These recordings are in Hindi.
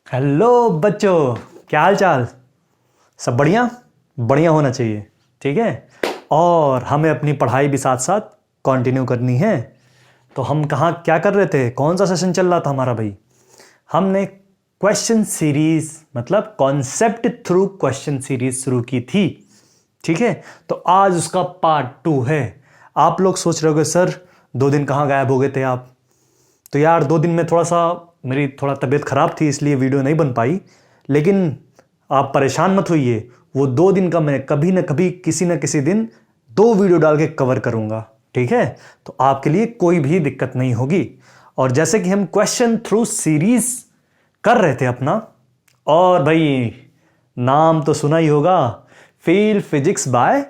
हेलो बच्चों, क्या हाल चाल। सब बढ़िया बढ़िया होना चाहिए। ठीक है। और हमें अपनी पढ़ाई भी साथ साथ कंटिन्यू करनी है। तो हम कहाँ क्या कर रहे थे, कौन सा सेशन चल रहा था हमारा भाई। हमने क्वेश्चन सीरीज मतलब कॉन्सेप्ट थ्रू क्वेश्चन सीरीज शुरू की थी। ठीक है। तो आज उसका पार्ट 2 है। आप लोग सोच रहे होगे सर 2 दिन कहाँ गायब हो गए थे आप। तो यार 2 दिन में थोड़ा सा मेरी थोड़ा तबीयत ख़राब थी, इसलिए वीडियो नहीं बन पाई। लेकिन आप परेशान मत होइए, वो 2 दिन का मैं कभी ना कभी किसी न किसी दिन 2 वीडियो डाल के कवर करूँगा। ठीक है। तो आपके लिए कोई भी दिक्कत नहीं होगी। और जैसे कि हम क्वेश्चन थ्रू सीरीज कर रहे थे अपना, और भाई नाम तो सुना ही होगा, फील फिजिक्स बाय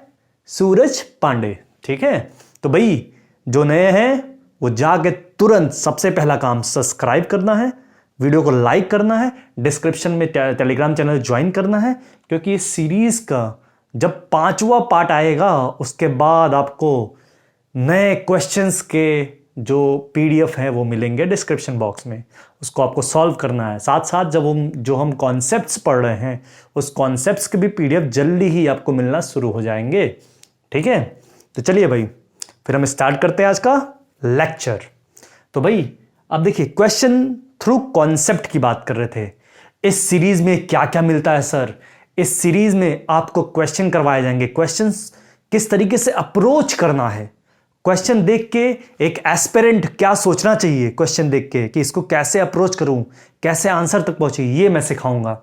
सूरज पांडे। ठीक है। तो भाई जो नए हैं वो जाके तुरंत सबसे पहला काम सब्सक्राइब करना है, वीडियो को लाइक करना है, डिस्क्रिप्शन में टेलीग्राम चैनल ज्वाइन करना है। क्योंकि इस सीरीज का जब 5वां पार्ट आएगा उसके बाद आपको नए क्वेश्चंस के जो पीडीएफ है वो मिलेंगे डिस्क्रिप्शन बॉक्स में। उसको आपको सॉल्व करना है। साथ साथ जब हम कॉन्सेप्ट्स पढ़ रहे हैं उस कॉन्सेप्ट्स के भी पीडीएफ जल्दी ही आपको मिलना शुरू हो जाएंगे। ठीक है। तो चलिए भाई फिर हम स्टार्ट करते हैं आज का लेक्चर। तो भाई अब देखिए, क्वेश्चन थ्रू कॉन्सेप्ट की बात कर रहे थे। इस सीरीज में क्या क्या मिलता है सर। इस सीरीज में आपको क्वेश्चन करवाए जाएंगे, क्वेश्चंस किस तरीके से अप्रोच करना है। क्वेश्चन देख के एक एस्पिरेंट क्या सोचना चाहिए, क्वेश्चन देख के कि इसको कैसे अप्रोच करूं, कैसे आंसर तक पहुंचे, ये मैं सिखाऊंगा।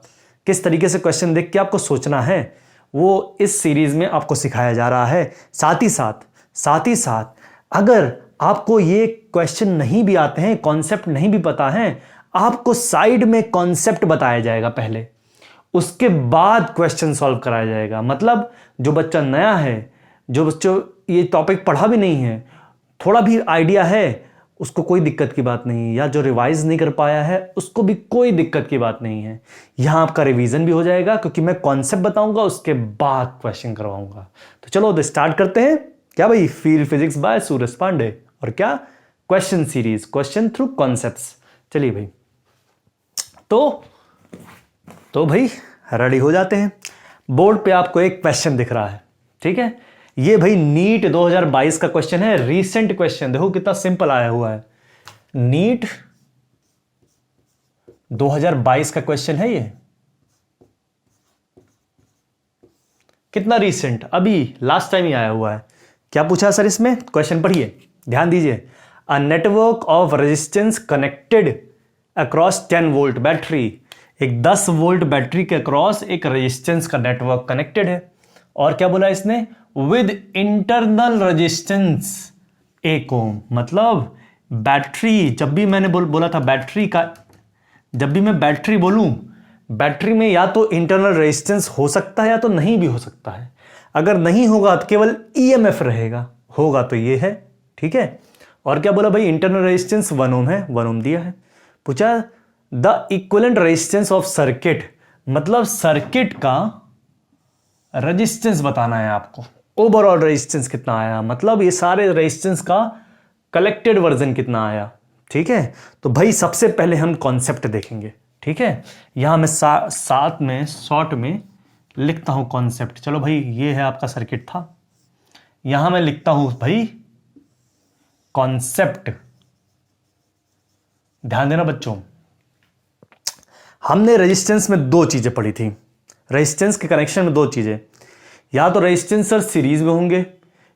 किस तरीके से क्वेश्चन देख के आपको सोचना है वो इस सीरीज में आपको सिखाया जा रहा है। साथ ही साथ अगर आपको ये क्वेश्चन नहीं भी आते हैं, कॉन्सेप्ट नहीं भी पता है, आपको साइड में कॉन्सेप्ट बताया जाएगा पहले, उसके बाद क्वेश्चन सॉल्व कराया जाएगा। मतलब जो बच्चा नया है, जो बच्चों ये टॉपिक पढ़ा भी नहीं है, थोड़ा भी आइडिया है, उसको कोई दिक्कत की बात नहीं, या जो रिवाइज नहीं कर पाया है उसको भी कोई दिक्कत की बात नहीं है। यहां आपका रिवीजन भी हो जाएगा क्योंकि मैं कॉन्सेप्ट बताऊंगा उसके बाद क्वेश्चन करवाऊंगा। तो चलो तो स्टार्ट करते हैं। क्या भाई, फील्ड फिजिक्स बाय सूरज पांडे, और क्या question series, question through concepts. चलिए भाई, तो भाई रेडी हो जाते हैं। बोर्ड पे आपको एक क्वेश्चन दिख रहा है। ठीक है। ये भाई नीट 2022 का क्वेश्चन है, रीसेंट क्वेश्चन। देखो कितना सिंपल आया हुआ है। नीट 2022 का क्वेश्चन है ये। कितना रीसेंट, अभी लास्ट टाइम ही आया हुआ है। क्या पूछा सर इसमें, क्वेश्चन पढ़िए, ध्यान दीजिए। A network of resistance connected across 10 volt battery. एक 10 वोल्ट बैटरी के अक्रॉस एक रेजिस्टेंस का नेटवर्क कनेक्टेड है। और क्या बोला इसने, विद इंटरनल रेजिस्टेंस 1 ओम। मतलब बैटरी, जब भी मैंने बोला था बैटरी का, जब भी मैं बैटरी बोलूं, बैटरी में या तो इंटरनल रेजिस्टेंस हो सकता है या तो नहीं भी हो सकता है। अगर नहीं होगा तो केवल ईएमएफ रहेगा, होगा तो ये है। ठीक है। और क्या बोला भाई, इंटरनल रेजिस्टेंस 1 ओम है, 1 ओम दिया है। पूछा the equivalent resistance of circuit, मतलब सर्किट का रेजिस्टेंस बताना है आपको। ओवरऑल रेजिस्टेंस कितना आया, मतलब ये सारे रेजिस्टेंस का कलेक्टेड वर्जन कितना आया। ठीक है। तो भाई सबसे पहले हम कॉन्सेप्ट देखेंगे। ठीक है। यहां मैं साथ में शॉर्ट में लिखता हूं कॉन्सेप्ट। चलो भाई, ये है आपका सर्किट था, यहां मैं लिखता हूं भाई कॉन्सेप्ट। ध्यान देना बच्चों, हमने रेजिस्टेंस में 2 चीजें पढ़ी थी। रेजिस्टेंस के कनेक्शन में 2 चीजें, या तो रेजिस्टेंस सर सीरीज में होंगे,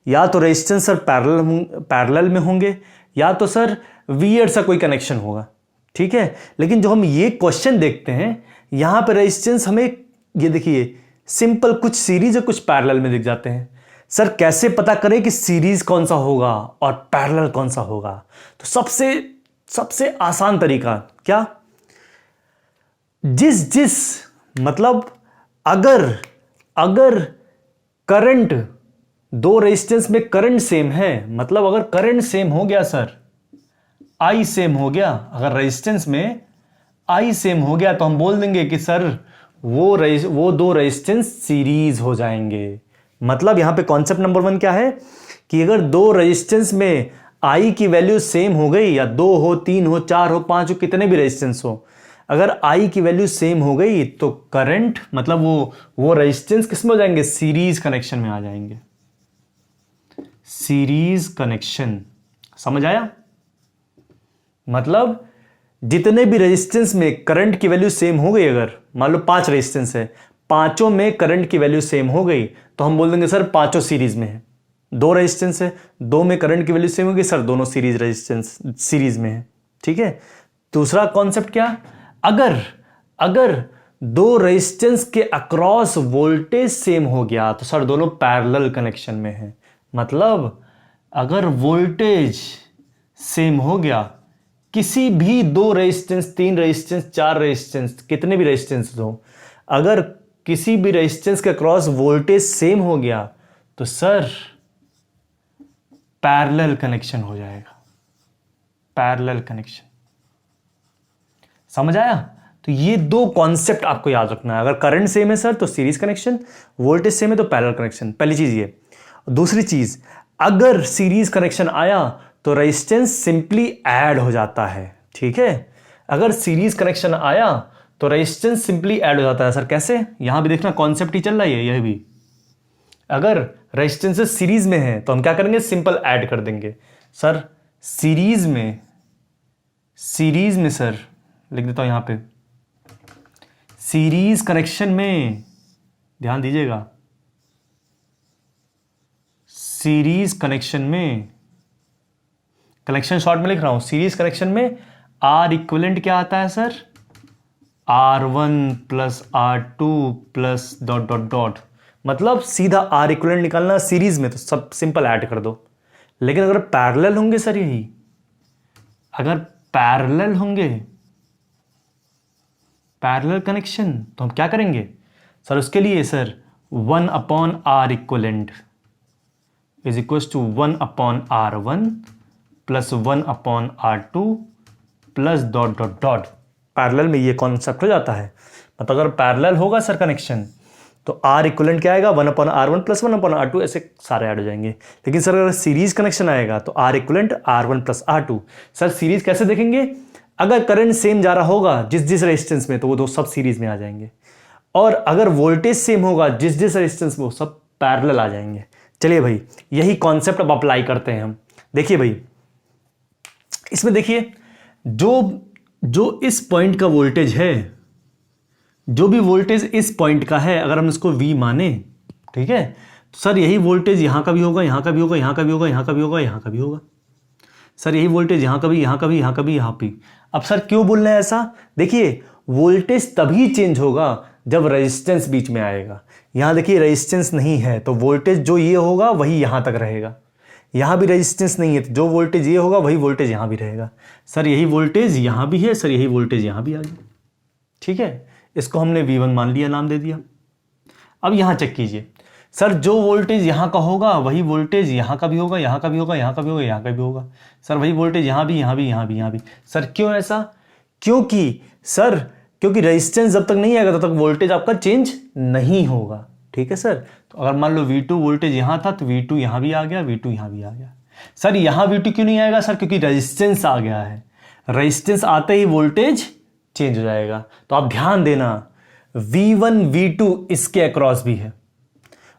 या तो रेजिस्टेंस सर पैरेलल में होंगे, या तो सर वियर्ड सा कोई कनेक्शन होगा। ठीक है। लेकिन जो हम ये क्वेश्चन देखते हैं, यहां पर रेजिस्टेंस हमें, ये देखिए सिंपल, कुछ सीरीज और कुछ पैरेलल में दिख जाते हैं। सर कैसे पता करें कि सीरीज कौन सा होगा और पैरेलल कौन सा होगा। तो सबसे आसान तरीका क्या, जिस मतलब अगर करंट, 2 रेजिस्टेंस में करंट सेम है, मतलब अगर करंट सेम हो गया सर, आई सेम हो गया, अगर रेजिस्टेंस में आई सेम हो गया तो हम बोल देंगे कि सर वो 2 रेजिस्टेंस सीरीज हो जाएंगे। मतलब यहां पे कॉन्सेप्ट नंबर 1 क्या है कि अगर 2 रेजिस्टेंस में आई की वैल्यू सेम हो गई, या 2 हो, 3 हो, 4 हो, 5 हो, कितने भी रेजिस्टेंस हो, अगर I की वैल्यू सेम हो गई तो करंट मतलब वो रेजिस्टेंस किस में हो जाएंगे, सीरीज कनेक्शन में आ जाएंगे, सीरीज कनेक्शन। समझ आया? मतलब जितने भी रेजिस्टेंस में करंट की वैल्यू सेम हो गई, अगर मान लो 5 रेजिस्टेंस है, पांचों में करंट की वैल्यू सेम हो गई तो हम बोल देंगे सर पांचों सीरीज में है। 2 रेजिस्टेंस है, 2 में करंट की वैल्यू सेम हो गई, सर दोनों सीरीज रेजिस्टेंस सीरीज में है। ठीक है। दूसरा कॉन्सेप्ट क्या, अगर 2 रेजिस्टेंस के अक्रॉस वोल्टेज सेम हो गया तो सर दोनों पैरेलल कनेक्शन में है। मतलब अगर वोल्टेज सेम हो गया, किसी भी 2 रेजिस्टेंस, 3 रेजिस्टेंस, 4 रेजिस्टेंस, कितने भी रेजिस्टेंस हो, अगर किसी भी रेजिस्टेंस के अक्रॉस वोल्टेज सेम हो गया तो सर पैरेलल कनेक्शन हो जाएगा, पैरेलल कनेक्शन। समझ आया? तो ये 2 कॉन्सेप्ट आपको याद रखना है। अगर करंट सेम है सर तो सीरीज कनेक्शन, वोल्टेज सेम है तो पैरेलल कनेक्शन। पहली चीज ये। दूसरी चीज, अगर सीरीज कनेक्शन आया तो रेजिस्टेंस सिंपली ऐड हो जाता है। ठीक है। अगर सीरीज कनेक्शन आया तो रेजिस्टेंस सिंपली ऐड हो जाता है। सर कैसे? यहां भी देखना कॉन्सेप्ट ही चल रहा है यह भी। अगर रेजिस्टेंसेस सीरीज में है तो हम क्या करेंगे, सिंपल ऐड कर देंगे। सर सीरीज में सर लिख देता हूं यहां पे, सीरीज कनेक्शन में ध्यान दीजिएगा, सीरीज कनेक्शन में, कनेक्शन शॉर्ट में लिख रहा हूं, सीरीज कनेक्शन में आर इक्विवेलेंट क्या आता है sir, R1 plus R2 plus dot dot dot. मतलब सीधा आर इक्विवेलेंट निकालना सीरीज में तो सब सिंपल ऐड कर दो। लेकिन अगर पैरेलल होंगे सर, यही अगर पैरेलल होंगे, पैरेलल कनेक्शन, तो हम क्या करेंगे सर, उसके लिए sir 1 upon r equivalent is equal to 1 upon R1 plus 1 upon R2 plus dot dot dot. Parallel में ये कॉन्सेप्ट हो जाता है। मतलब अगर पैरेलल होगा सर कनेक्शन तो आर इक्विवेलेंट क्या आएगा, 1 upon R1 plus 1 upon R2, ऐसे सारे ऐड हो जाएंगे। लेकिन सर अगर सीरीज कनेक्शन आएगा तो r equivalent R1 plus R2। Sir series कैसे देखेंगे, अगर करंट सेम जा रहा होगा जिस रेजिस्टेंस में तो वो दो सब सीरीज में आ जाएंगे, और अगर वोल्टेज सेम होगा जिस रेजिस्टेंस में वो सब पैरेलल आ जाएंगे। चलिए भाई यही कॉन्सेप्ट अब अप्लाई करते हैं हम। देखिए भाई इसमें देखिए, जो इस पॉइंट का वोल्टेज है, जो भी वोल्टेज इस पॉइंट का है, अगर हम इसको V माने, ठीक है, तो सर यही वोल्टेज यहां का भी होगा, यहां का भी होगा, यहां का भी होगा, यहां का भी होगा, यहां का भी होगा। सर यही वोल्टेज यहां का भी, यहां का भी, यहां का भी, यहां भी। अब सर क्यों बोल रहे हैं ऐसा, देखिए वोल्टेज तभी चेंज होगा जब रेजिस्टेंस बीच में आएगा। यहां देखिए रेजिस्टेंस नहीं है तो वोल्टेज जो ये होगा वही यहां तक रहेगा। यहां भी रेजिस्टेंस नहीं है तो जो वोल्टेज ये होगा वही वोल्टेज यहां भी रहेगा। सर यही वोल्टेज यहां भी है, सर यही वोल्टेज यहां भी आ गया। ठीक है, इसको हमने V1 मान लिया, नाम दे दिया। अब यहां चेक कीजिए, सर जो वोल्टेज यहां का होगा वही वोल्टेज यहां का भी होगा, यहां का भी होगा, यहां का भी होगा, यहां का भी होगा। सर वही वोल्टेज यहां भी, यहां भी, यहां भी, यहां भी। सर क्यों ऐसा, क्योंकि रेजिस्टेंस जब तक नहीं आएगा तब तक वोल्टेज आपका चेंज नहीं होगा। ठीक है सर, तो अगर मान लो V2 वोल्टेज यहां था तो V2 यहां भी आ गया, V2 यहां भी आ गया। सर यहां V2 क्यों नहीं आएगा, सर क्योंकि रेजिस्टेंस आ गया है। रेजिस्टेंस आते ही वोल्टेज चेंज हो जाएगा। तो आप ध्यान देना, V1 V2 इसके अक्रॉस भी है,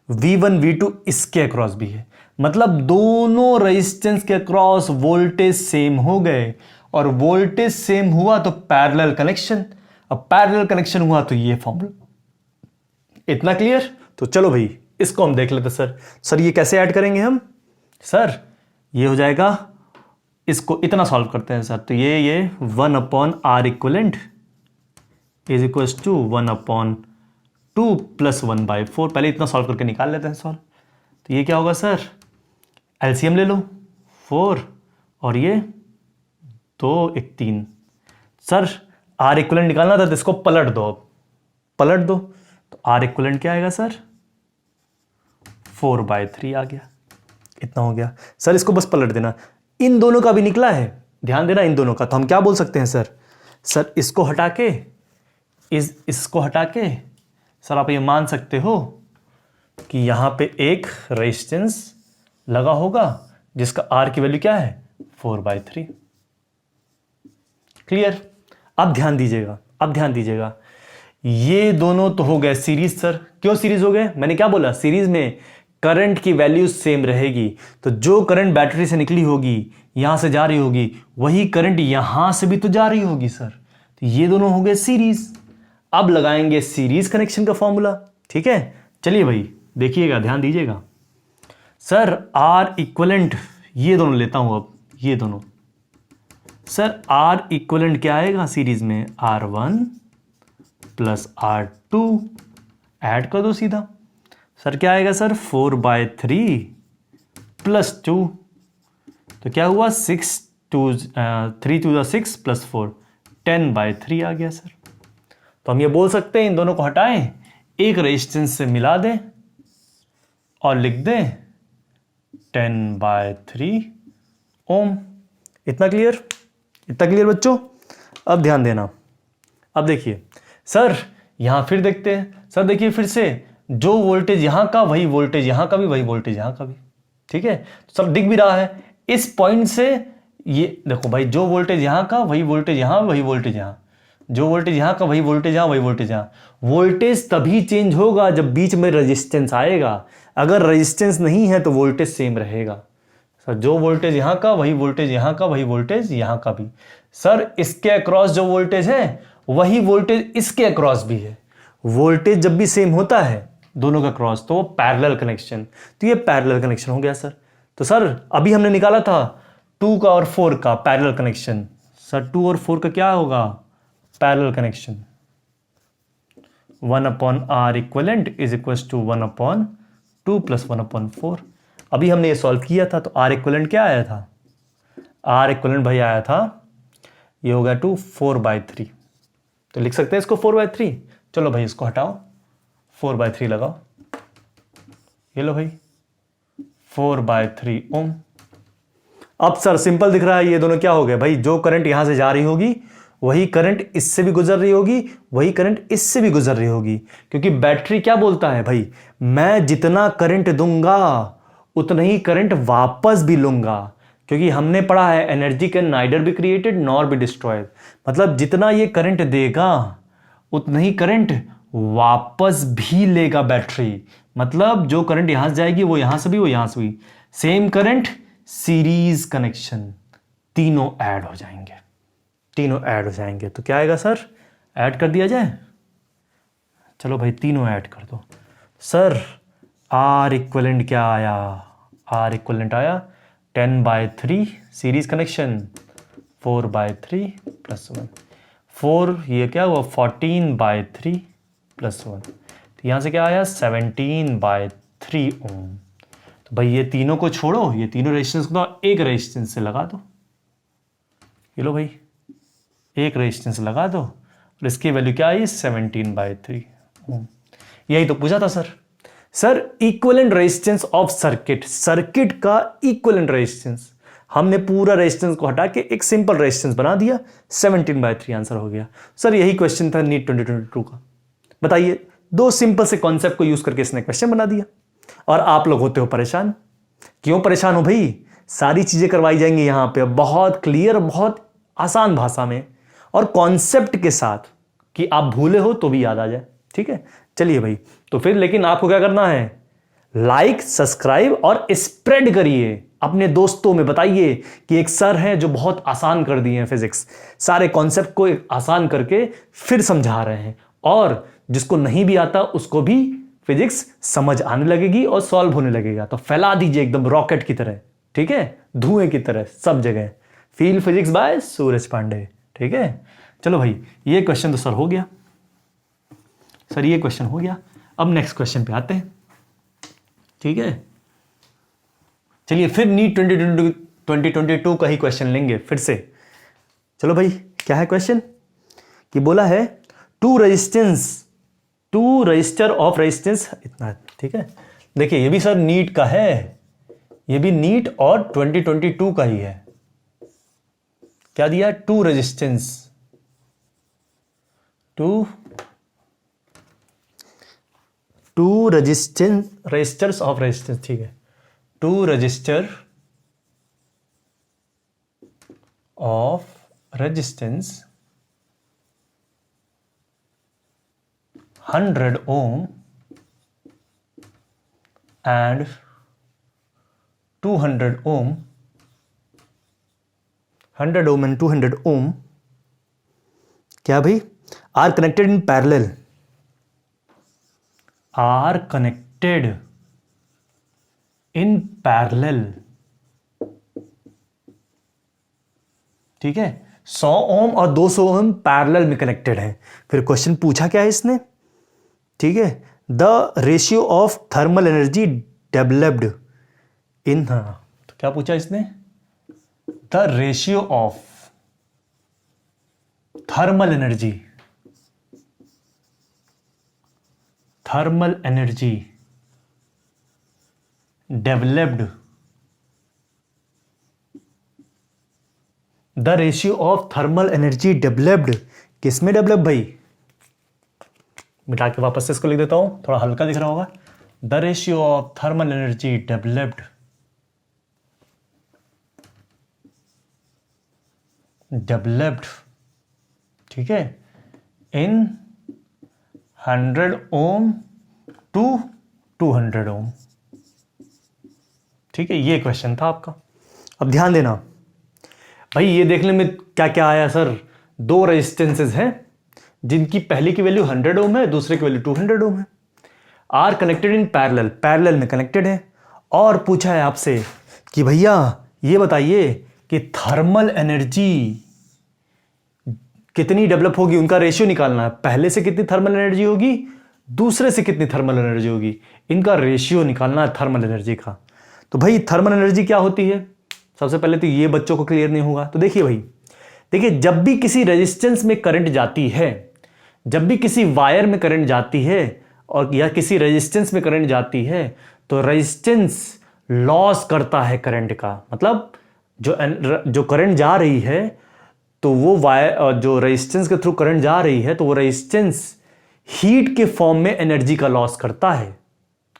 V1 V2 इसके अक्रॉस भी है। मतलब दोनों रेजिस्टेंस के अक्रॉस वोल्टेज सेम हो गए, और वोल्टेज सेम हुआ तो पैरेलल कनेक्शन। अब पैरेलल कनेक्शन हुआ तो ये फॉर्मूला। इतना क्लियर? तो चलो भाई इसको हम देख लेते। सर ये कैसे ऐड करेंगे हम, सर ये हो जाएगा, इसको इतना सॉल्व करते हैं सर। तो ये 1 upon r equivalent is equal to 1 upon 2 plus 1/4। पहले इतना सॉल्व करके निकाल लेते हैं सॉल्व। तो ये क्या होगा सर, एलसीएम ले लो, 4 और ये 2 1 3। सर आर इक्विवेलेंट निकालना था तो इसको पलट दो, अब पलट दो तो आर इक्विवेलेंट क्या आएगा सर, 4/3 आ गया। इतना हो गया। सर इसको बस पलट देना, इन दोनों का भी निकला है, ध्यान देना इन दोनों का। तो हम क्या बोल सकते हैं सर इसको हटा के इसको हटा के सर आप ये मान सकते हो कि यहां पे एक रेजिस्टेंस लगा होगा जिसका आर की वैल्यू क्या है, 4/3। क्लियर? अब ध्यान दीजिएगा, अब ध्यान दीजिएगा, ये दोनों तो हो गए सीरीज सर। क्यों सीरीज हो गए? मैंने क्या बोला, सीरीज में करंट की वैल्यू सेम रहेगी। तो जो करंट बैटरी से निकली होगी, यहां से जा रही होगी, वही करंट यहां से भी तो जा रही होगी सर। तो ये दोनों हो गए सीरीज। अब लगाएंगे सीरीज कनेक्शन का फॉर्मूला। ठीक है, चलिए भाई देखिएगा, ध्यान दीजिएगा। सर आर इक्वलेंट, ये दोनों लेता हूं अब, ये दोनों सर आर इक्वलेंट क्या आएगा सीरीज में, R1 प्लस R2, ऐड कर दो सीधा। सर क्या आएगा सर, 4/3 प्लस 2, तो क्या हुआ 3 2 6 प्लस 4, 10/3 आ गया सर। तो हम ये बोल सकते हैं इन दोनों को हटाएं, एक रेजिस्टेंस से मिला दें और लिख दें 10/3 ओम। इतना क्लियर? इतना क्लियर बच्चों? अब ध्यान देना, अब देखिए सर, यहां फिर देखते हैं। सर देखिए फिर से, जो वोल्टेज यहां का वही वोल्टेज यहां का भी, वही वोल्टेज यहां का भी। ठीक है, तो सब दिख भी रहा है इस पॉइंट से। ये देखो भाई, जो वोल्टेज यहां का वही वोल्टेज यहां, वही वोल्टेज यहां, जो वोल्टेज यहां का वही वोल्टेज यहां, वही वोल्टेज यहां। वोल्टेज तभी चेंज होगा जब बीच में रेजिस्टेंस आएगा। अगर रेजिस्टेंस नहीं है तो वोल्टेज सेम रहेगा सर। जो वोल्टेज यहां का वही वोल्टेज यहां का, वही वोल्टेज यहां का भी। सर इसके अक्रॉस जो वोल्टेज है वही वोल्टेज इसके अक्रॉस भी है। वोल्टेज जब भी सेम होता है दोनों का क्रॉस, तो वो पैरेलल कनेक्शन। तो ये पैरेलल कनेक्शन हो गया सर। तो सर अभी हमने निकाला था 2 का और 4 का पैरेलल कनेक्शन। सर 2 और 4 का क्या होगा, parallel connection. 1/R equivalent is equal to 1/2 plus 1/4। अभी हमने ये सॉल्व किया था, तो R इक्वलेंट क्या आया था, R इक्वलेंट भाई आया था, ये हो गया 4/3। तो लिख सकते हैं इसको 4/3। चलो भाई इसको हटाओ, 4/3 लगाओ, ये लो भाई 4/3 ओम। अब सर सिंपल दिख रहा है, ये दोनों क्या हो गए भाई, जो करंट यहां से जा रही होगी वही करंट इससे भी गुजर रही होगी, वही करंट इससे भी गुजर रही होगी। क्योंकि बैटरी क्या बोलता है भाई, मैं जितना करंट दूंगा उतना ही करंट वापस भी लूंगा। क्योंकि हमने पढ़ा है energy can neither be created nor be destroyed. मतलब जितना ये करंट देगा उतना ही करंट वापस भी लेगा बैटरी। मतलब जो करंट यहां से जाएगी वो यहां से भी, वो यहां से भी। सेम करंट, सीरीज कनेक्शन, तीनों ऐड हो जाएंगे, तीनों ऐड हो जाएंगे। तो क्या आएगा सर, ऐड कर दिया जाए। चलो भाई तीनों ऐड कर दो। सर आर इक्वलेंट क्या आया, आर इक्वलेंट आया 10/3 सीरीज कनेक्शन, 4/3 प्लस 1, 4 ये क्या हुआ 14/3 प्लस 1। तो यहां से क्या आया 17/3 ओम। तो भाई ये तीनों को छोड़ो, ये तीनों रेजिस्टेंस को तो एक रेजिस्टेंस से लगा दो। ये लो भाई, एक रेजिस्टेंस लगा दो और इसकी वैल्यू क्या आई 17/3 ओम। यही तो पूछा था sir. Sir equivalent resistance of circuit, circuit का इक्विवेलेंट रेजिस्टेंस। हमने पूरा रेजिस्टेंस को हटा के एक सिंपल रेजिस्टेंस बना दिया, 17/3 आंसर हो गया। सर यही क्वेश्चन था नीट 2022 का। बताइए, दो सिंपल से कॉन्सेप्ट को यूज करके इसने क्वेश्चन बना दिया और आप लोग होते हो परेशान। क्यों परेशान हो भाई, सारी चीजें करवाई जाएंगी यहां पे बहुत क्लियर, बहुत आसान भाषा में और कॉन्सेप्ट के साथ कि आप भूले हो तो भी याद आ जाए। ठीक है, चलिए भाई, तो फिर लेकिन आपको क्या करना है, लाइक, सब्सक्राइब और स्प्रेड करिए अपने दोस्तों में। बताइए कि एक सर हैं जो बहुत आसान कर दिए हैं फिजिक्स, सारे कॉन्सेप्ट को आसान करके फिर समझा रहे हैं, और जिसको नहीं भी आता उसको भी फिजिक्स समझ आने लगेगी और सॉल्व होने लगेगा। तो फैला दीजिए एकदम रॉकेट की तरह, ठीक है, धुएं की तरह सब जगह। फील फिजिक्स बाय सूरज पांडे। ठीक है, चलो भाई ये क्वेश्चन तो सर हो गया, सर ये क्वेश्चन हो गया। अब नेक्स्ट क्वेश्चन पे आते हैं। ठीक है, चलिए फिर नीट 2022 का ही क्वेश्चन लेंगे फिर से। चलो भाई, क्या है क्वेश्चन कि बोला है टू रजिस्टर ऑफ रेजिस्टेंस इतना। ठीक है, देखिए ये भी सर नीट का है, ये भी नीट और 2022 का ही है। क्या दिया, टू रजिस्टर्स ऑफ रेजिस्टेंस। ठीक है, two resistor of resistance 100 ohm and 200 ohm, 100 ohm and 200 ohm क्या भाई, are connected in parallel, are connected in parallel, ठीक है। 100 ओम और 200 ओम पैरेलल में कनेक्टेड है। फिर क्वेश्चन पूछा क्या है इसने, ठीक है, the ratio of thermal energy developed in, तो क्या पूछा इसने, the ratio of thermal energy, thermal energy developed, the ratio of thermal energy developed, किसमें डेवलप भाई, मिटा के वापस से इसको लिख देता हूं, थोड़ा हल्का दिख रहा होगा। The ratio of thermal energy developed, developed, ठीक है, इन 100 ओम टू 200 ओम, ठीक है। ये क्वेश्चन था आपका। अब ध्यान देना भाई, ये देखने में क्या क्या आया सर, दो रेजिस्टेंसेस हैं जिनकी पहली की वैल्यू 100 ओम है, दूसरे की वैल्यू 200 ओम है, are connected in parallel, parallel में कनेक्टेड है। और पूछा है आपसे कि भैया ये बताइए कि थर्मल एनर्जी कितनी डेवलप होगी, उनका रेशियो निकालना है, पहले से कितनी थर्मल एनर्जी होगी, दूसरे से कितनी थर्मल एनर्जी होगी, इनका रेशियो निकालना है थर्मल एनर्जी का। तो भाई थर्मल एनर्जी क्या होती है, सबसे पहले तो ये बच्चों को क्लियर नहीं होगा। तो देखिए भाई, देखिए जब भी किसी रेजिस्टेंस में करंट जाती है, जब भी किसी वायर में करंट जाती है और या किसी रेजिस्टेंस में करंट जाती है, तो रेजिस्टेंस लॉस करता है करंट का, मतलब जो करंट जा रही है, तो वो वायर, जो रेजिस्टेंस के थ्रू करंट जा रही है, तो वो रेजिस्टेंस हीट के फॉर्म में एनर्जी का लॉस करता है।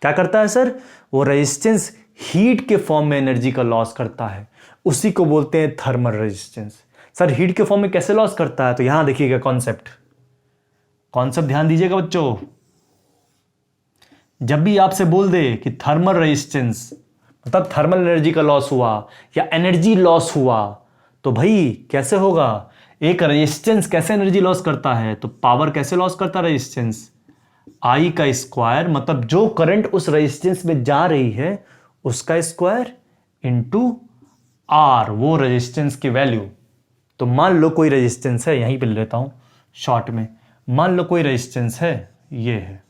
क्या करता है सर, वो रेजिस्टेंस हीट के फॉर्म में एनर्जी का लॉस करता है, उसी को बोलते हैं थर्मल रेजिस्टेंस। सर हीट के फॉर्म में कैसे लॉस करता है, तो यहां देखिएगा कॉन्सेप्ट, कॉन्सेप्ट ध्यान दीजिएगा बच्चों। जब भी आपसे बोल दे कि थर्मल रेजिस्टेंस मतलब थर्मल एनर्जी का लॉस हुआ या एनर्जी लॉस हुआ, तो भाई कैसे होगा, एक रेजिस्टेंस कैसे एनर्जी लॉस करता है, तो पावर कैसे लॉस करता है रेजिस्टेंस, आई का स्क्वायर, मतलब जो करंट उस रेजिस्टेंस में जा रही है उसका स्क्वायर इनटू आर, वो रेजिस्टेंस की वैल्यू। तो मान लो कोई रेजिस्टेंस है, यहीं पे ले लेता हूं शॉर्ट में, मान लो कोई रेजिस्टेंस है, ये है,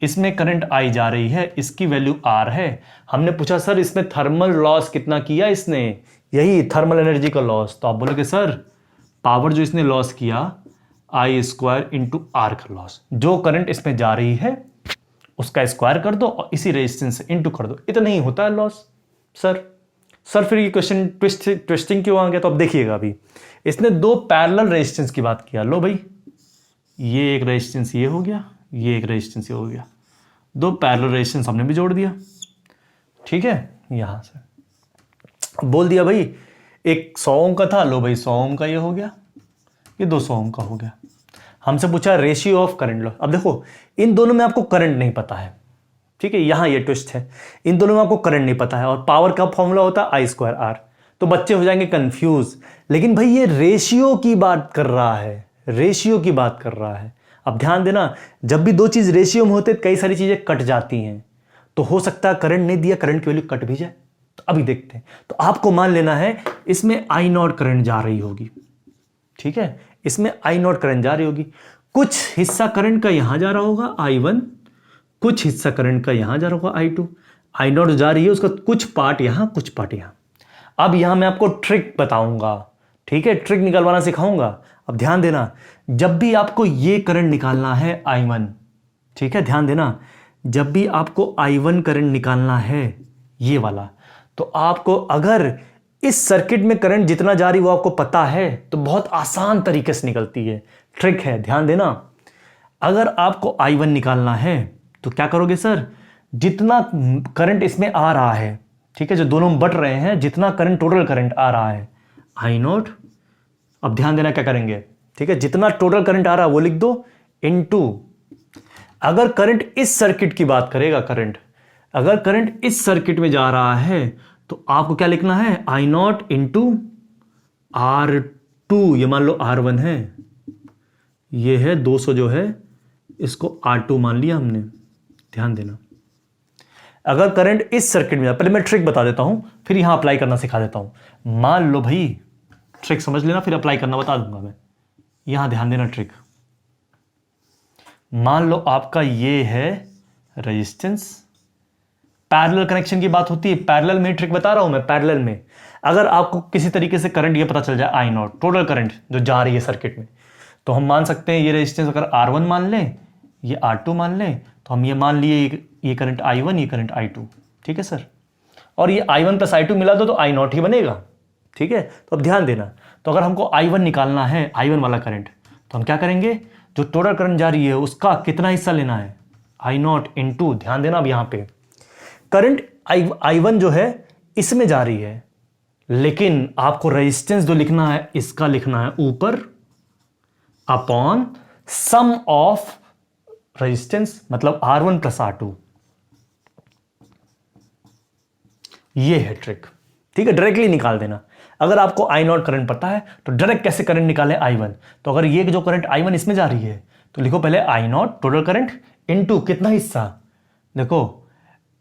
इसमें करंट आई जा रही है, इसकी वैल्यू आर है। हमने पूछा सर इसमें थर्मल लॉस कितना किया इसने, यही थर्मल एनर्जी का लॉस, तो आप बोलोगे सर पावर जो इसने लॉस किया, आई स्क्वायर इंटू आर का लॉस, जो करंट इसमें जा रही है उसका स्क्वायर कर दो और इसी रेजिस्टेंस से इंटू कर दो, इतना ही होता है लॉस। सर फिर ये क्वेश्चन ट्विस्टिंग क्यों आ गया, तो अब देखिएगा, अभी इसने दो पैरेलल रेजिस्टेंस की बात किया, लो भाई ये एक रेजिस्टेंस ये हो गया, ये एक रेजिस्टेंस ये हो गया, दो पैरेलल रेजिस्टेंस हमने भी जोड़ दिया, ठीक है। यहां से बोल दिया भाई एक 100 ओम का था, लो भाई 100 ओम का ये हो गया, ये 200 ओम का हो गया। हमसे पूछा रेशियो ऑफ करंट लॉस, अब देखो इन दोनों में आपको करंट नहीं पता है, ठीक है, यहां ये ट्विस्ट है, इन दोनों में आपको करंट नहीं पता है और पावर का फॉर्मूला होता है आई स्क्वायर आर, तो बच्चे हो जाएंगे कंफ्यूज। लेकिन भाई ये रेशियो की बात कर रहा है, रेशियो की बात कर रहा है। अब ध्यान देना, जब भी दो चीज रेशियो में होते कई सारी चीजें कट जाती हैं, तो हो सकता है करंट नहीं दिया, करंट की वैल्यू कट भी जाए, तो अभी देखते हैं। तो आपको मान लेना है इसमें आई नॉट करंट जा रही होगी, ठीक है, इसमें आई नॉट करंट जा रही होगी, कुछ हिस्सा करंट का यहां जा रहा होगा I1, कुछ हिस्सा करंट का यहां जा रहा होगा I2, आई नॉट जा रही है उसका कुछ पार्ट यहां कुछ पार्ट यहां। अब यहां मैं आपको ट्रिक बताऊंगा, ठीक है, ट्रिक निकालवाना सिखाऊंगा। अब ध्यान देना, जब भी आपको ये करंट निकालना है I1, ठीक है, ध्यान देना, जब भी आपको I1 करंट निकालना है ये वाला, तो आपको अगर इस सर्किट में करंट जितना जा रही वो आपको पता है, तो बहुत आसान तरीके से निकलती है, ट्रिक है, ध्यान देना। अगर आपको I1 निकालना है तो क्या करोगे सर, जितना करंट इसमें आ रहा है, ठीक है, जो दोनों बट रहे हैं, जितना करंट टोटल करंट आ रहा है आई नॉट, अब ध्यान देना क्या करेंगे, ठीक है, जितना टोटल करंट आ रहा है वो लिख दो इनटू अगर करंट इस सर्किट की बात करेगा, अगर करंट इस सर्किट में जा रहा है तो आपको क्या लिखना है, आई नॉट इंटू R2, ये मान लो R1 है, ये है 200 जो है, इसको R2 मान लिया हमने। ध्यान देना, अगर करंट इस सर्किट में जा, पहले मैं ट्रिक बता देता हूं फिर यहां अप्लाई करना सिखा देता हूं। मान लो भाई, ट्रिक समझ लेना फिर अप्लाई करना बता दूंगा मैं। यहां ध्यान देना ट्रिक, मान लो आपका ये है रेजिस्टेंस, पैरेलल कनेक्शन की बात होती है, पैरेलल में ट्रिक बता रहा हूं मैं, पैरेलल में अगर आपको किसी तरीके से करंट ये पता चल जाए आई नॉट, टोटल करंट जो जा रही है सर्किट में, तो हम मान सकते हैं ये रेजिस्टेंस अगर R1 मान लें, ये R2 मान लें, तो हम ये मान लिए ये करंट I1, ये करंट I2, ठीक है सर। और ये I1 प्लस I2 मिला दो तो I नॉट ही बनेगा, ठीक है। तो अब ध्यान देना, तो अगर हमको I1 निकालना है, I1 वाला करंट, तो हम क्या करेंगे, जो टोटल करंट जा रही है उसका कितना हिस्सा लेना है, आई नॉट इंटू, ध्यान देना अब यहां पे करंट I1 जो है इसमें जा रही है, लेकिन आपको रेजिस्टेंस जो लिखना है इसका लिखना है ऊपर अपॉन सम ऑफ रेजिस्टेंस, मतलब R1 प्लस R2। ये है ट्रिक, ठीक है, डायरेक्टली निकाल देना। अगर आपको आई नॉट करंट पता है तो डायरेक्ट कैसे करंट निकाले I1, तो अगर ये जो करंट I1 इसमें जा रही है तो लिखो पहले आई नॉट टोटल करंट इनटू कितना हिस्सा, देखो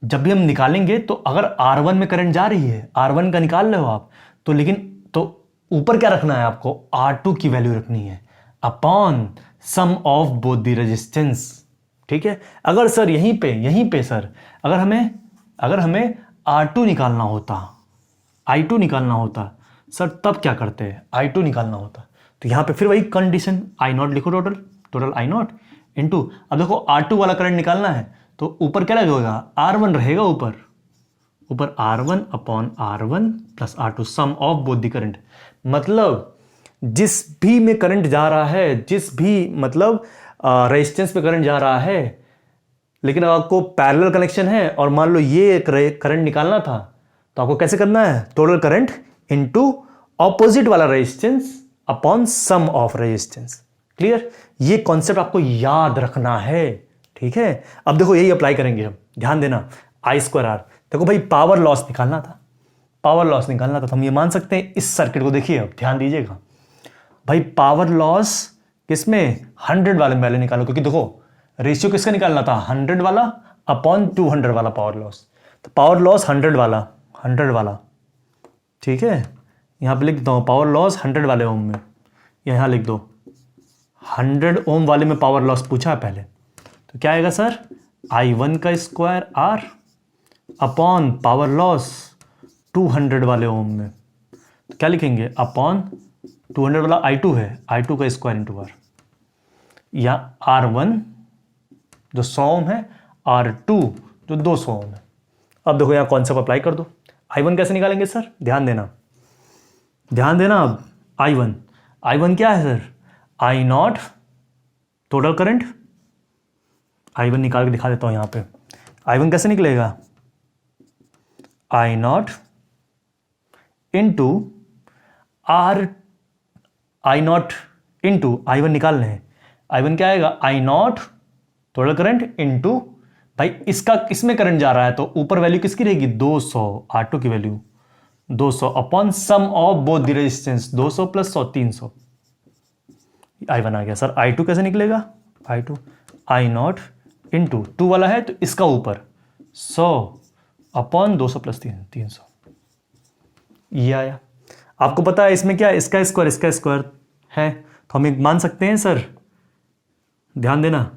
जब भी हम निकालेंगे तो अगर R1 में करंट जा रही है, R1 का निकाल रहे हो आप, तो लेकिन तो ऊपर क्या रखना है आपको, R2 की वैल्यू रखनी है upon sum of both the resistance, ठीक है। अगर सर यहीं पे सर अगर हमें R2 निकालना होता, I2 निकालना होता सर, तब क्या करते हैं, I2 निकालना होता, तो यहां पे फिर वही कंडीशन, आई नॉट लिखो, टोटल आई नॉट इंटू, अब देखो R2 वाला करंट निकालना है तो ऊपर क्या लगेगा, R1 रहेगा ऊपर R1 upon R1 plus R2 sum of both the current, मतलब जिस भी में करंट जा रहा है, जिस भी मतलब रेजिस्टेंस पे करंट जा रहा है, लेकिन आपको पैरेलल कनेक्शन है और मान लो ये करंट निकालना था, तो आपको कैसे करना है, टोटल करंट इनटू ऑपोजिट वाला resistance upon sum of resistance. Clear, ये कॉन्सेप्ट आपको याद रखना है, ठीक है। अब देखो यही अप्लाई करेंगे हम, ध्यान देना, I2R, देखो भाई पावर लॉस निकालना था, तो हम ये मान सकते हैं इस सर्किट को, देखिए अब ध्यान दीजिएगा भाई, पावर लॉस किसमें, 100 वाले में पहले निकालो, क्योंकि देखो रेशियो किसका निकालना था, 100 वाला अपॉन 200 वाला पावर लॉस, तो पावर लॉस 100 वाला, ठीक है। यहां पे लिख देता हूं पावर लॉस 100 वाले ओम में, यहां लिख दो 100 ओम वाले में पावर लॉस पूछा है पहले, तो क्या आएगा सर, I1 का square R upon power loss 200 वाले ओम में, तो क्या लिखेंगे, अपॉन 200 वाला I2 है, I2 का स्क्वायर इंटू R, या R1 जो 100 ओम है, R2 जो 200 ओम है। अब देखो यहां कॉन्सेप्ट अप्लाई कर दो, I1 कैसे निकालेंगे सर, ध्यान देना अब I1 क्या है sir, I not total current, I1 निकाल के दिखा देता हूं यहां पे, I1 कैसे निकलेगा, आई नॉट इंटू I1 निकालने हैं, I1 क्या आएगा, आई नॉट टोटल करंट इंटू, भाई इसमें करंट जा रहा है तो ऊपर वैल्यू किसकी रहेगी, 200, R2 की value 200 upon sum of both the resistance, 200 plus 100 300, I1 आ गया। सर I2 कैसे निकलेगा, I2 आई नॉट इंटू 2 वाला है तो इसका ऊपर 100 अपॉन 200 प्लस 300, ये आया। आपको पता है इसमें क्या है, इसका स्क्वायर है, तो हम एक मान सकते हैं सर, ध्यान देना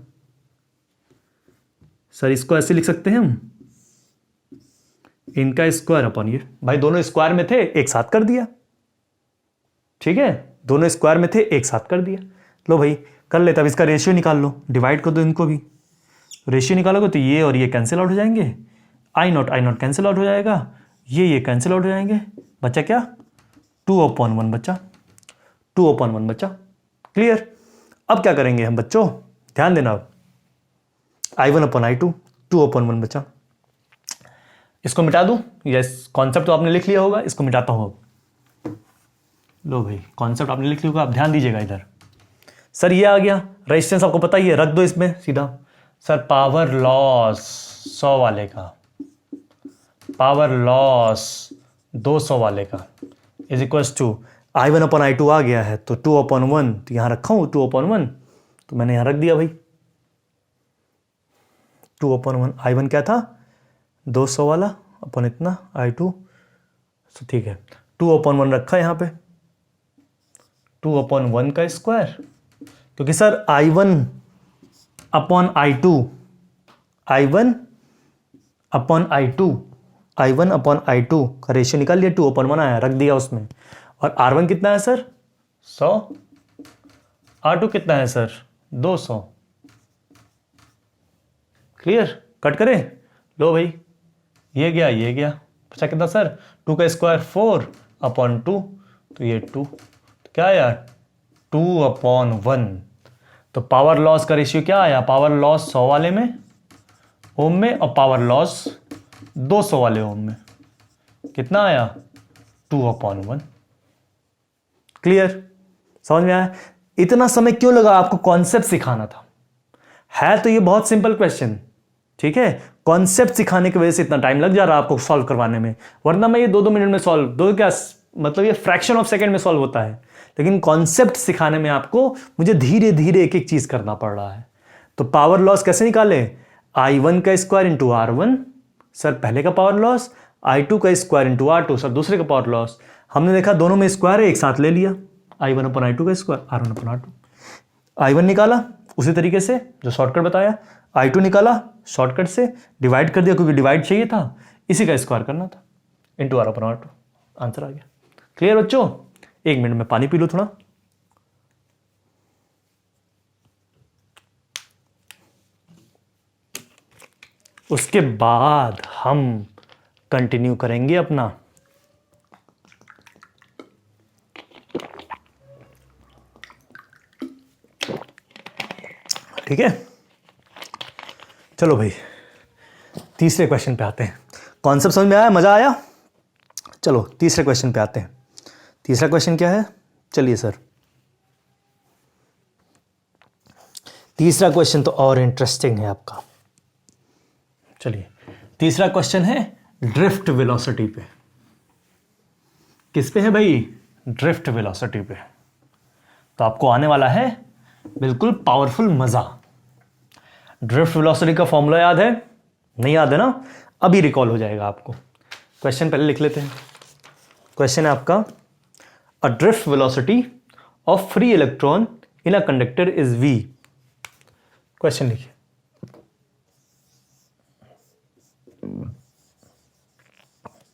सर, इसको ऐसे लिख सकते हैं हम, इनका स्क्वायर अपॉन ये, भाई दोनों स्क्वायर में थे एक साथ कर दिया, ठीक है, दोनों स्क्वायर में थे एक साथ कर दिया। लो भाई कर लेते, अब इसका रेशियो निकाल लो, डिवाइड कर दो इनको भी, रेशियो निकालोगे तो ये और ये कैंसिल आउट हो जाएंगे, आई नॉट कैंसिल आउट हो जाएगा, ये कैंसिल आउट हो जाएंगे, बच्चा क्या 2/1 बच्चा, 2/1 बच्चा। क्लियर, अब क्या करेंगे हम बच्चों, ध्यान देना, अब I1 अपॉन I2 2/1 बचा, इसको मिटा दूं, यस कॉन्सेप्ट तो आपने लिख लिया होगा, इसको मिटाता हूं अब। लो भाई कॉन्सेप्ट आपने लिख लिया होगा, आप ध्यान दीजिएगा इधर, सर ये आ गया रेजिस्टेंस, आपको पता ही है, रख दो इसमें सीधा, सर पावर लॉस 100 वाले का, पावर लॉस 200 वाले का is equals to I1 upon I2 आ गया है तो 2/1, तो यहां रखा हूं 2/1, तो मैंने यहां रख दिया भाई 2/1। I1 क्या था 200 वाला अपन इतना I2, तो ठीक है 2/1 रखा यहां पे 2/1 का स्क्वायर, क्योंकि sir I1 upon I2, I1 upon I2 का रेशियो निकाल लिया, 2/1 आया, रख दिया उसमें। और R1 कितना है सर 100, R2 कितना है सर 200। क्लियर, कट करें, लो भाई ये गया बचा कितना सर 2 का स्क्वायर 4/2, तो ये 2, तो क्या आया 2/1। तो पावर लॉस का रेशियो क्या आया, पावर लॉस 100 वाले में ओम में और पावर लॉस 200 वाले ओम में कितना आया 2/1। क्लियर, समझ में आया। इतना समय क्यों लगा आपको, कॉन्सेप्ट सिखाना था, है तो ये बहुत सिंपल क्वेश्चन, ठीक है, कॉन्सेप्ट सिखाने की वजह से इतना टाइम लग जा रहा है आपको सॉल्व करवाने में, वरना मैं ये 2-2 मिनट में सॉल्व, दो क्या मतलब ये फ्रैक्शन ऑफ सेकंड में सॉल्व होता है, लेकिन कॉन्सेप्ट सिखाने में आपको मुझे धीरे धीरे एक एक चीज करना पड़ रहा है। तो पावर लॉस कैसे निकाले, I1 का स्क्वायर इंटू R1 सर पहले का पावर लॉस, I2 का स्क्वायर इंटू R2 सर दूसरे का पावर लॉस। हमने देखा दोनों में स्क्वायर है, एक साथ ले लिया, I1 अपॉन I2 का square, R1 upon R2। I1 निकाला उसी तरीके से जो शॉर्टकट बताया, I2 निकाला शॉर्टकट से, डिवाइड कर दिया क्योंकि डिवाइड चाहिए था, इसी का स्क्वायर करना था, into R upon R2, answer आ गया। क्लियर बच्चों, 1 मिनट में पानी पी लो थोड़ा। उसके बाद हम कंटिन्यू करेंगे अपना। ठीक है, चलो भाई तीसरे क्वेश्चन पे आते हैं। कॉन्सेप्ट समझ में आया, मजा आया, चलो तीसरे क्वेश्चन पे आते हैं। तीसरा क्वेश्चन क्या है, चलिए सर तीसरा क्वेश्चन तो और इंटरेस्टिंग है आपका। चलिए तीसरा क्वेश्चन है ड्रिफ्ट वेलोसिटी पे। किस पे है भाई, ड्रिफ्ट वेलोसिटी पे। तो आपको आने वाला है बिल्कुल पावरफुल मजा। ड्रिफ्ट वेलोसिटी का फॉर्मूला याद है, नहीं याद है ना, अभी रिकॉल हो जाएगा आपको। क्वेश्चन पहले लिख लेते हैं। क्वेश्चन है आपका, अ drift velocity of free electron in a conductor is v। Question लिखिए,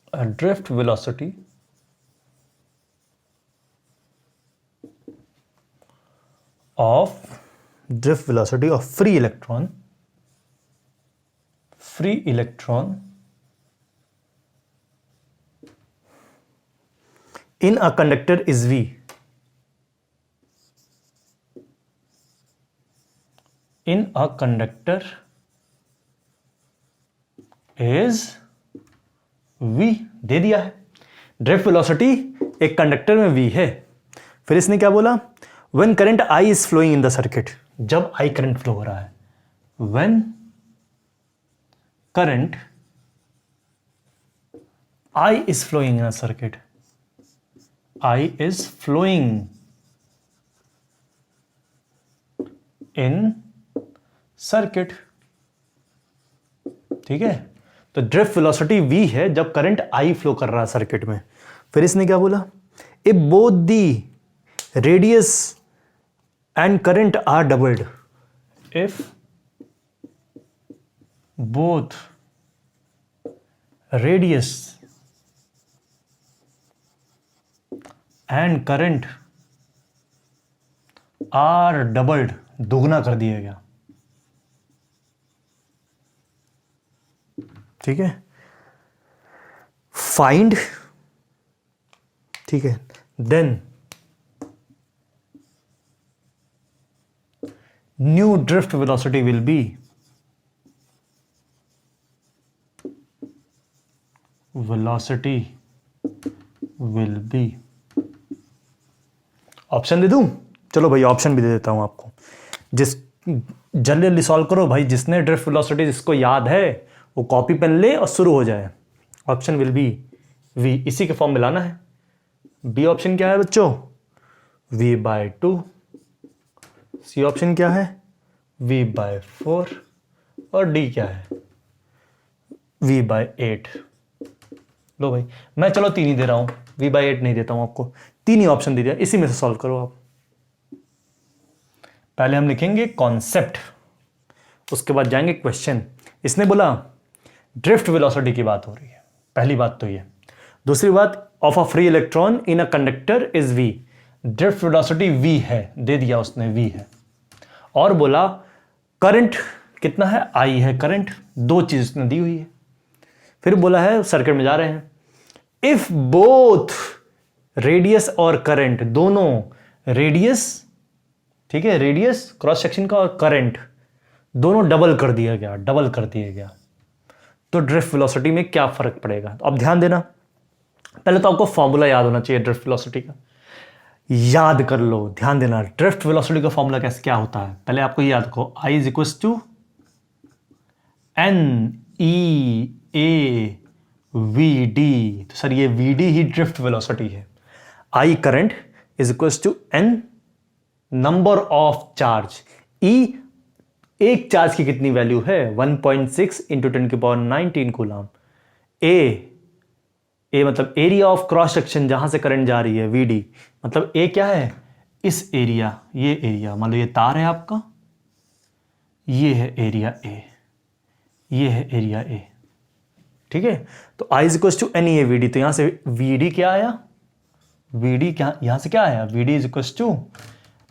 a drift velocity of free electron in a conductor is v। in a conductor is v दे दिया है। ड्रिफ्ट वेलोसिटी एक कंडक्टर में v है। फिर इसने क्या बोला, when current I is flowing in the circuit, जब I करंट फ्लो हो रहा है, when current I is flowing in a circuit, I is flowing in circuit। ठीक है, तो ड्रिफ्ट वेलोसिटी v है जब करंट I फ्लो कर रहा है सर्किट में। फिर इसने क्या बोला, if both the radius and current are doubled, if both radius and current are doubled, दोगुना कर दिया गया। ठीक है, फाइंड, ठीक है, then new drift velocity will be, velocity will be, option दे दूं, चलो भाई ऑप्शन भी दे देता हूं आपको। जिस जल्दी सॉल्व करो भाई, जिसने ड्रिफ्ट वेलोसिटी जिसको याद है वो कॉपी पेन ले और शुरू हो जाए। ऑप्शन विल बी वी, इसी के फॉर्म में लाना है। बी ऑप्शन क्या है बच्चों? v/2। सी ऑप्शन क्या है? v/4। और डी क्या है? v/8। लो भाई, मैं चलो 3 ही दे रहा हूं, v/8 नहीं देता हूं आपको, 3 ही ऑप्शन दे दिया, इसी में से सॉल्व करो आप। पहले हम लिखेंगे कॉन्सेप्ट, उसके बाद जाएंगे क्वेश्चन। इसने बोला ड्रिफ्ट वेलोसिटी की बात हो रही है, पहली बात तो ये। दूसरी बात, of a free electron in a conductor is v, drift velocity v है, दे दिया उसने v है। और बोला करंट कितना है? I है करंट, 2 चीज उसने दी हुई है। फिर बोला है सर्किट में जा रहे हैं, इफ बोथ रेडियस और करंट, दोनों रेडियस, ठीक है, रेडियस क्रॉस सेक्शन का और करंट दोनों डबल कर दिया गया, तो ड्रिफ्ट वेलोसिटी में क्या फर्क पड़ेगा? तो अब ध्यान देना, पहले तो आपको फॉर्मूला याद होना चाहिए ड्रिफ्ट वेलोसिटी का, याद कर लो, ध्यान देना। ड्रिफ्ट वेलोसिटी का फॉर्मूला कैसे क्या होता है, पहले आपको याद रखो, I is equal to NEAVD। तो सर ये VD ही ड्रिफ्ट वेलोसिटी है। I current is equal to N number of charge, E एक चार्ज की कितनी वैल्यू है? 1.6 इंटू 10⁻19 कूलम। ए मतलब एरिया ऑफ क्रॉस सेक्शन जहां से करंट जा रही है, VD मतलब ए क्या है? इस एरिया, ये एरिया, मान लो ये तार है आपका, ये है एरिया ए, ये है एरिया ए, ठीक है। तो I is equal to NEAVD, तो यहां से VD क्या आया? VD क्या यहां से क्या आया? VD is equal to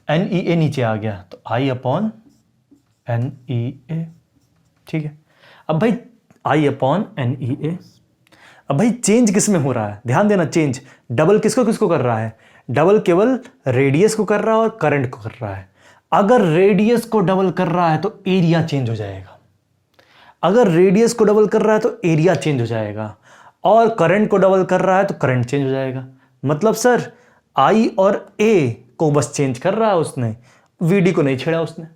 NEA, नीचे आ गया तो I अपॉन NEA, ठीक है। अब भाई I अपॉन NEA, अब भाई चेंज किस में हो रहा है? ध्यान देना, चेंज डबल किसको कर रहा है? डबल केवल रेडियस को कर रहा है और करंट को कर रहा है। अगर रेडियस को डबल कर रहा है तो एरिया चेंज हो जाएगा, अगर रेडियस को डबल कर रहा है तो एरिया चेंज हो जाएगा, और करंट को डबल कर रहा है तो करंट चेंज हो जाएगा। मतलब सर I और A को बस चेंज कर रहा है उसने, VD को नहीं छेड़ा उसने,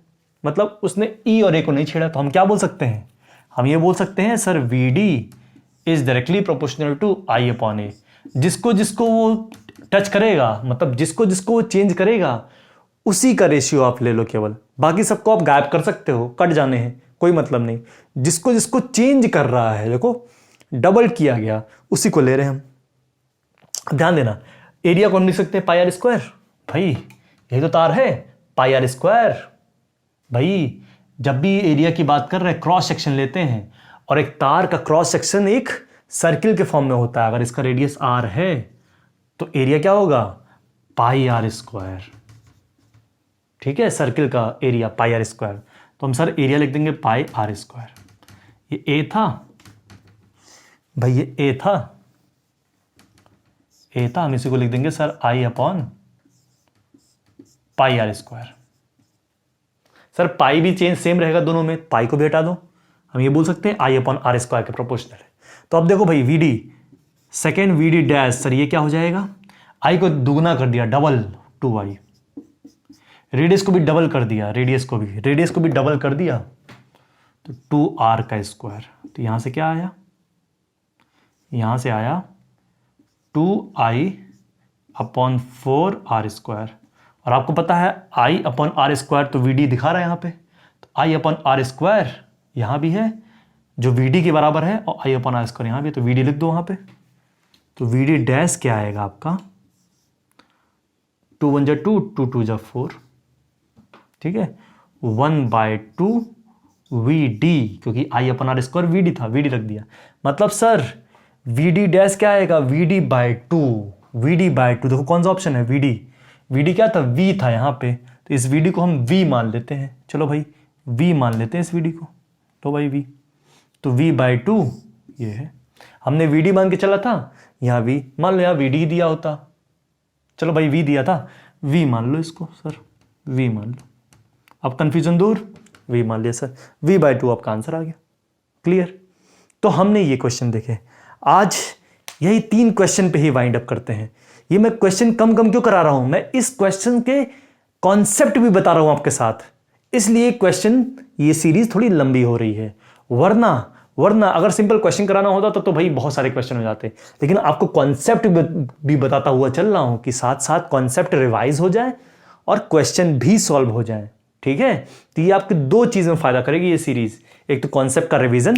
मतलब उसने E और A को नहीं छेड़ा। तो हम क्या बोल सकते हैं? हम ये बोल सकते हैं sir VD is directly proportional to I upon A। जिसको जिसको वो टच करेगा, मतलब जिसको जिसको वो चेंज करेगा, उसी का रेशियो आप ले लो केवल, बाकी सबको आप गायब कर सकते हो, कट जाने हैं, कोई मतलब नहीं। जिसको जिसको चेंज कर रहा है, देखो डबल किया गया, उसी को ले रहे हैं हम। ध्यान देना, एरिया को हम लिख सकते हैं पाई आर स्क्वायर, भाई यही तो तार है, पाई आर स्क्वायर। भाई जब भी एरिया की बात कर रहे हैं, क्रॉस सेक्शन लेते हैं, और एक तार का क्रॉस सेक्शन एक सर्किल के फॉर्म में होता है, अगर इसका रेडियस r है तो एरिया क्या होगा? पाई आर स्क्वायर, ठीक है, सर्किल का एरिया पाई आर स्क्वायर। तो हम सर एरिया लिख देंगे पाई आर स्क्वायर। ये ए था भाई, ये ए था, हम इसी को लिख देंगे sir I upon pi r square. Sir pi भी चेंज सेम रहेगा दोनों में, पाई को भी हटा दो, हम ये बोल सकते हैं I अपॉन आर स्क्वायर के प्रोपोर्शनल है। तो अब देखो भाई VD, second VD dash, sir ये क्या हो जाएगा? I को दुगना कर दिया, डबल 2I, रेडियस को भी डबल कर दिया, रेडियस को भी डबल कर दिया, तो 2R का स्क्वायर। तो यहां से क्या आया? यहां से आया 2I अपॉन 4R स्क्वायर। और आपको पता है I अपॉन आर स्क्वायर, तो VD दिखा रहा है यहाँ पे, तो I अपॉन आर स्क्वायर यहाँ भी है जो VD के बराबर है, और I अपॉन आर स्क्वायर यहाँ भी, तो VD लिख दो वहाँ पे। तो VD डैश क्या आएगा आपका? 2 1 जा 2, 2 2 जा 4, ठीक है, 1/2 VD, क्योंकि I upon r square VD था, VD रख दिया। मतलब सर VD डैश क्या आएगा? VD/2, देखो कौन सा ऑप्शन है? VD क्या था? V था यहाँ पे, तो इस VD को हम V मान लेते हैं। चलो भाई V मान लेते हैं इस VD को, तो भाई V, तो V/2 ये है। हमने VD मान के चला था, यहाँ V मान लो, यहाँ VD दिया होता, चलो भाई V दिया था, V मान लो इसको सर, V मान लो। अब कंफ्यूजन दूर, V मान लिया सर, V/2 आपका आंसर आ गया। क्लियर? तो हमने ये क्वेश्चन देखे। आज यही 3 क्वेश्चन पे ही वाइंड अप करते हैं। ये मैं क्वेश्चन कम क्यों करा रहा हूं? मैं इस क्वेश्चन के कॉन्सेप्ट भी बता रहा हूं आपके साथ, इसलिए क्वेश्चन ये सीरीज थोड़ी लंबी हो रही है। वरना अगर सिंपल क्वेश्चन कराना होता तो भाई बहुत सारे क्वेश्चन हो जाते, लेकिन आपको कॉन्सेप्ट भी बताता हुआ चल रहा हूं कि साथ साथ कॉन्सेप्ट रिवाइज हो जाए और क्वेश्चन भी सॉल्व हो जाए। ठीक है, तो ये आपके दो चीज में फायदा करेगी ये सीरीज। एक तो कॉन्सेप्ट का रिवीजन,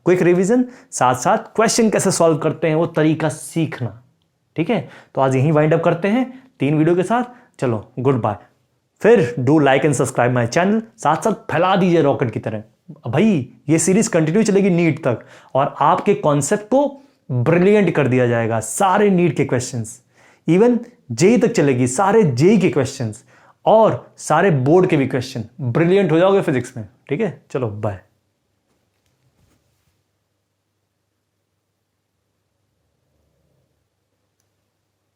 क्विक रिवीजन, साथ साथ क्वेश्चन कैसे सॉल्व करते हैं वो तरीका सीखना। ठीक है, तो आज यहीं वाइंड अप करते हैं 3 वीडियो के साथ। चलो गुड बाय। फिर do like and subscribe my channel, साथ साथ फैला दीजिए रॉकेट की तरह। भाई ये सीरीज कंटिन्यू चलेगी नीट तक और आपके कॉन्सेप्ट को ब्रिलियंट कर दिया जाएगा। सारे नीट के क्वेश्चंस, इवन जेई तक चलेगी, सारे जेई के क्वेश्चंस और सारे बोर्ड के भी क्वेश्चन। ब्रिलियंट हो जाओगे फिजिक्स में। ठीक है, चलो बाय।